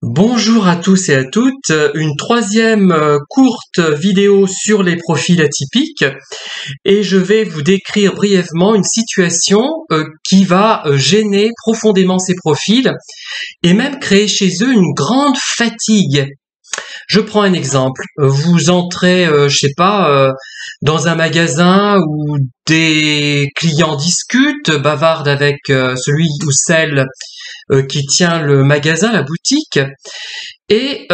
Bonjour à tous et à toutes, une troisième courte vidéo sur les profils atypiques et je vais vous décrire brièvement une situation qui va gêner profondément ces profils et même créer chez eux une grande fatigue. Je prends un exemple, vous entrez, je sais pas, dans un magasin où des clients discutent, bavardent avec celui ou celle qui tient le magasin, la boutique, et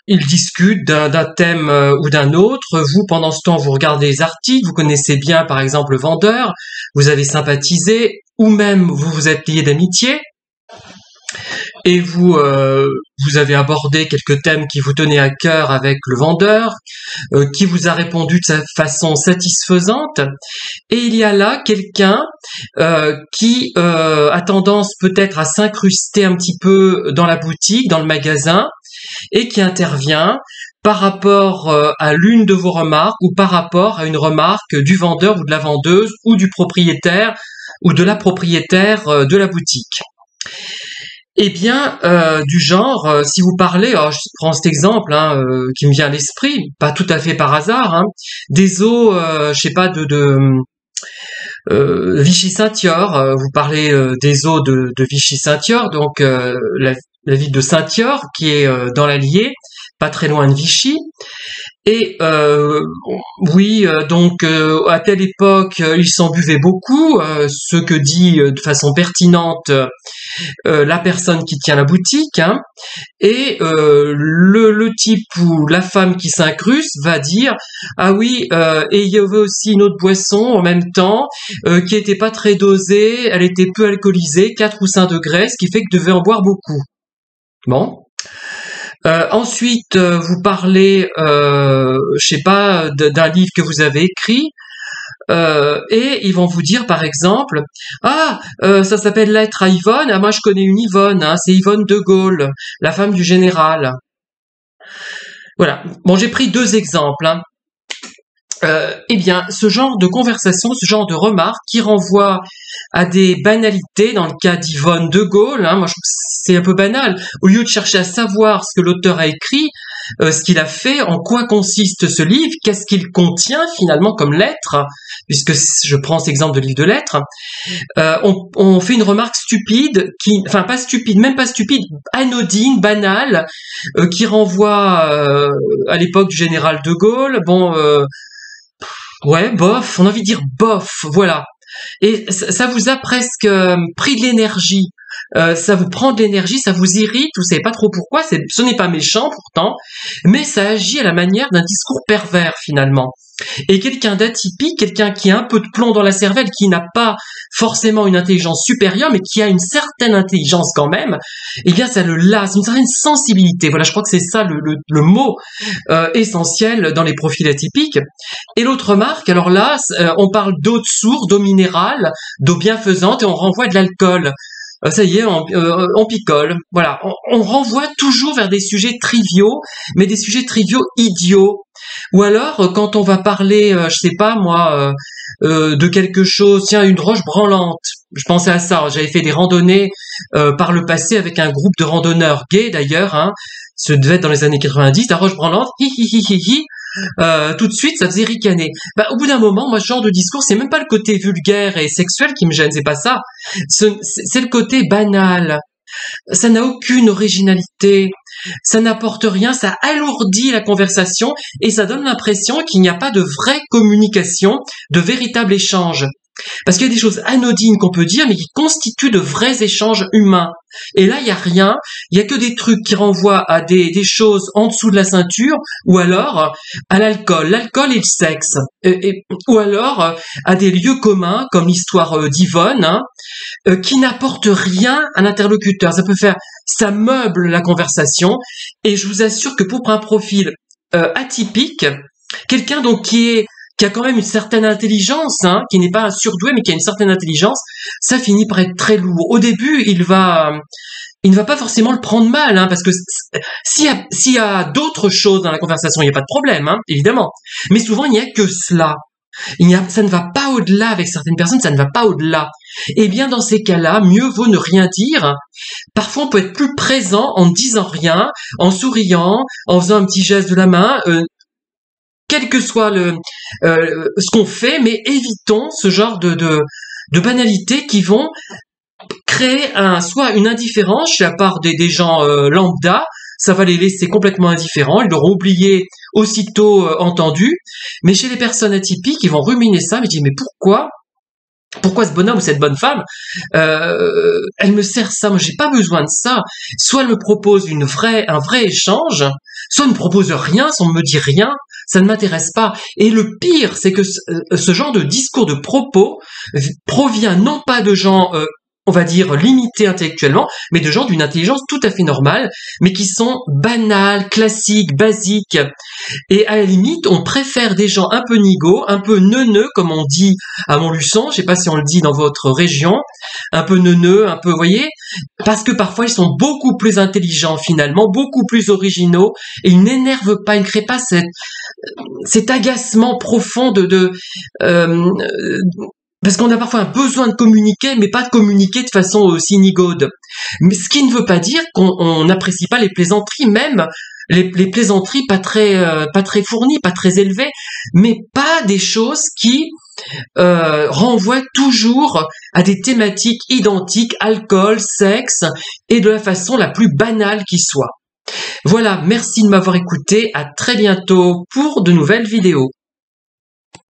ils discutent d'un thème ou d'un autre. Vous, pendant ce temps, vous regardez les articles, vous connaissez bien, par exemple, le vendeur, vous avez sympathisé, ou même vous vous êtes lié d'amitié, et vous avez abordé quelques thèmes qui vous tenaient à cœur avec le vendeur, qui vous a répondu de façon satisfaisante, et il y a là quelqu'un qui a tendance peut-être à s'incruster un petit peu dans la boutique, dans le magasin, et qui intervient par rapport à l'une de vos remarques ou par rapport à une remarque du vendeur ou de la vendeuse ou du propriétaire ou de la propriétaire de la boutique. Eh bien, du genre, si vous parlez, alors je prends cet exemple qui me vient à l'esprit, pas tout à fait par hasard, des eaux, je sais pas, de Vichy-Saint-Thior, vous parlez des eaux de Vichy-Saint-Thior, donc la ville de Saint-Thior, qui est dans l'Allier, pas très loin de Vichy. Et oui, donc à telle époque, ils s'en buvaient beaucoup, ce que dit de façon pertinente la personne qui tient la boutique, et le type ou la femme qui s'incruste va dire ah oui, et il y avait aussi une autre boisson en même temps qui était pas très dosée, elle était peu alcoolisée, 4 ou 5 degrés, ce qui fait que devait en boire beaucoup. Bon. Ensuite, vous parlez, je sais pas, d'un livre que vous avez écrit, et ils vont vous dire par exemple ça s'appelle Lettre à Yvonne. Ah, moi je connais une Yvonne, c'est Yvonne de Gaulle, la femme du général. Voilà. Bon, j'ai pris 2 exemples. Eh bien, ce genre de conversation, ce genre de remarques qui renvoie à des banalités, dans le cas d'Yvonne de Gaulle, moi je trouve que c'est un peu banal. Au lieu de chercher à savoir ce que l'auteur a écrit, ce qu'il a fait, en quoi consiste ce livre, qu'est-ce qu'il contient finalement comme lettre, puisque je prends cet exemple de livre de lettres, on fait une remarque stupide, enfin pas stupide, même pas stupide, anodine, banale, qui renvoie à l'époque du général de Gaulle. Bon, ouais, bof, on a envie de dire bof, voilà. Et ça vous a presque pris de l'énergie. Ça vous prend de l'énergie, ça vous irrite, vous savez pas trop pourquoi, ce n'est pas méchant pourtant, mais ça agit à la manière d'un discours pervers finalement. Et quelqu'un d'atypique, quelqu'un qui a un peu de plomb dans la cervelle, qui n'a pas forcément une intelligence supérieure, mais qui a une certaine intelligence quand même, eh bien ça le lasse, une certaine sensibilité. Voilà, je crois que c'est ça le mot essentiel dans les profils atypiques. Et l'autre remarque, alors là, on parle d'eau de source, d'eau minérale, d'eau bienfaisante, et on renvoie de l'alcool. Ça y est, on picole. Voilà, on renvoie toujours vers des sujets triviaux, mais des sujets triviaux idiots. Ou alors, quand on va parler, je sais pas moi, de quelque chose, tiens, une roche branlante. Je pensais à ça. J'avais fait des randonnées par le passé avec un groupe de randonneurs gays d'ailleurs. Ce devait être dans les années 90. La roche branlante, hi hi hi hi hi. Tout de suite, ça faisait ricaner. Au bout d'un moment, moi, ce genre de discours, c'est même pas le côté vulgaire et sexuel qui me gêne, c'est pas ça. C'est le côté banal. Ça n'a aucune originalité. Ça n'apporte rien, ça alourdit la conversation et ça donne l'impression qu'il n'y a pas de vraie communication, de véritable échange. Parce qu'il y a des choses anodines qu'on peut dire, mais qui constituent de vrais échanges humains. Et là, il n'y a rien, il n'y a que des trucs qui renvoient à des choses en dessous de la ceinture, ou alors à l'alcool et le sexe, ou alors à des lieux communs, comme l'histoire d'Yvonne, qui n'apportent rien à l'interlocuteur. Ça meuble la conversation, et je vous assure que pour un profil atypique, quelqu'un donc qui a quand même une certaine intelligence, qui n'est pas un surdoué, mais qui a une certaine intelligence, ça finit par être très lourd. Au début, il ne va pas forcément le prendre mal, parce que s'il y a d'autres choses dans la conversation, il n'y a pas de problème, évidemment. Mais souvent, il n'y a que cela. Ça ne va pas au-delà avec certaines personnes, ça ne va pas au-delà. Eh bien, dans ces cas-là, mieux vaut ne rien dire. Parfois, on peut être plus présent en ne disant rien, en souriant, en faisant un petit geste de la main, quel que soit ce qu'on fait, mais évitons ce genre de banalités qui vont créer soit une indifférence chez la part des gens lambda. Ça va les laisser complètement indifférents, ils l'auront oublié aussitôt entendu. Mais chez les personnes atypiques, ils vont ruminer ça, mais ils disent mais pourquoi ce bonhomme ou cette bonne femme, elle me sert ça, moi j'ai pas besoin de ça. Soit elle me propose un vrai échange, soit elle me propose rien, soit on me dit rien, ça ne m'intéresse pas. Et le pire, c'est que ce genre de discours de propos provient non pas de gens on va dire limités intellectuellement, mais de gens d'une intelligence tout à fait normale, mais qui sont banals, classiques, basiques. Et à la limite, on préfère des gens un peu nigauds, un peu neuneux, comme on dit à Montluçon, je sais pas si on le dit dans votre région, un peu neuneux, un peu, vous voyez, parce que parfois ils sont beaucoup plus intelligents finalement, beaucoup plus originaux, et ils n'énervent pas, ils ne créent pas cet agacement profond parce qu'on a parfois un besoin de communiquer, mais pas de communiquer de façon aussi nigaude. Mais ce qui ne veut pas dire qu'on n'apprécie pas les plaisanteries, même les plaisanteries pas très fournies, pas très élevées, mais pas des choses qui renvoient toujours à des thématiques identiques, alcool, sexe, et de la façon la plus banale qui soit. Voilà, merci de m'avoir écouté, à très bientôt pour de nouvelles vidéos.